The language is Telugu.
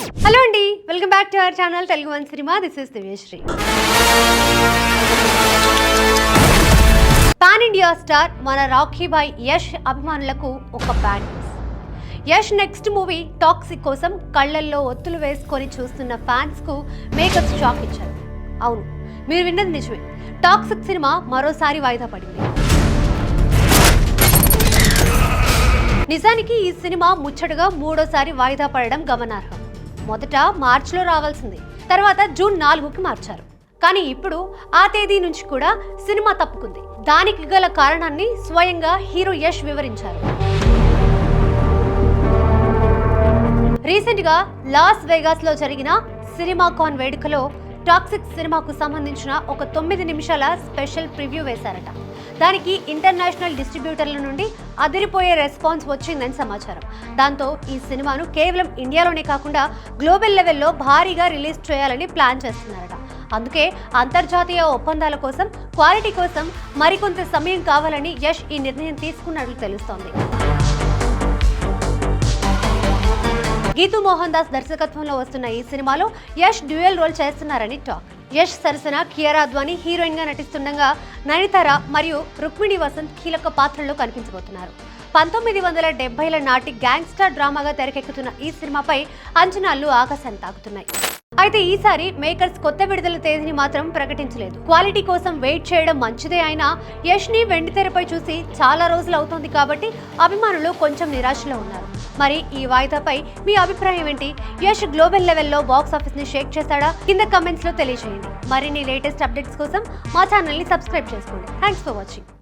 హలో అండి, welcome back to our channel Telugu one cinema. This is Divyashree. Pan India star మన రాఖీ బాయ్ యష్ అభిమానులకు ఒక bad news. Yash next movie Toxic కోసం కళ్లల్లో ఒత్తులు వేసుకొని చూస్తున్న ఫ్యాన్స్ కు మేకర్స్ షాక్ ఇచ్చారు. అవును, మీరు విన్నది నిజమే. టాక్సిక్ సినిమా మరోసారి వాయిదా పడింది. నిజానికి ఈ సినిమా ముచ్చటగా మూడోసారి వాయిదా పడడం గమనార్హం. మొదట మార్చిలో రావాల్సింది, తర్వాత జూన్ 4కి మార్చారు. కానీ ఇప్పుడు ఆ తేదీ నుంచి కూడా సినిమా తప్పుకుంది. దానికి గల కారణాన్ని స్వయంగా హీరో యష్ వివరించారు. రీసెంట్ గా లాస్ వేగాస్ లో జరిగిన సినిమా కాన్ వేడుకలో టాక్సిక్ సినిమాకు సంబంధించిన ఒక 9 నిమిషాల స్పెషల్ ప్రివ్యూ వేశారట. దానికి ఇంటర్నేషనల్ డిస్ట్రిబ్యూటర్ల నుండి అదిరిపోయే రెస్పాన్స్ వచ్చిందని సమాచారం. దాంతో ఈ సినిమాను కేవలం ఇండియాలోనే కాకుండా గ్లోబల్ లెవెల్లో భారీగా రిలీజ్ చేయాలని ప్లాన్ చేస్తున్నారట. అందుకే అంతర్జాతీయ ఒప్పందాల కోసం, క్వాలిటీ కోసం మరికొంత సమయం కావాలని యష్ ఈ నిర్ణయం తీసుకున్నట్లు తెలుస్తోంది. గీతూ మోహన్ దాస్ దర్శకత్వంలో వస్తున్న ఈ సినిమాలో యష్ డ్యూయల్ రోల్ చేస్తున్నారని టాక్. యష్ సరసన కియారా అద్వానీ హీరోయిన్ గా నటిస్తుండగా నయనతార మరియు రుక్మిణి వసంత్ కీలక పాత్రల్లో కనిపించబోతున్నారు. 1970ల నాటి గ్యాంగ్స్టర్ డ్రామాగా తెరకెక్కుతున్న ఈ సినిమాపై అంచనాలు ఆకాశాన్ని తాకుతున్నాయి. అయితే ఈసారి మేకర్స్ కొత్త విడుదల తేదీని మాత్రం ప్రకటించలేదు. క్వాలిటీ కోసం వెయిట్ చేయడం మంచిదే అయినా యష్ ని వెండితెరపై చూసి చాలా రోజులు అవుతోంది కాబట్టి అభిమానులు కొంచెం నిరాశలో ఉన్నారు. మరి ఈ వాయిదాపై మీ అభిప్రాయం ఏంటి? యష్ గ్లోబల్ లెవెల్లో బాక్స్ ఆఫీస్ ని షేక్ చేస్తాడా? కింద కమెంట్స్ లో తెలియజేయండి. మరిన్ని లేటెస్ట్ అప్డేట్స్ కోసం మా ఛానల్ ని సబ్స్క్రైబ్ చేసుకోండి. Thanks for watching.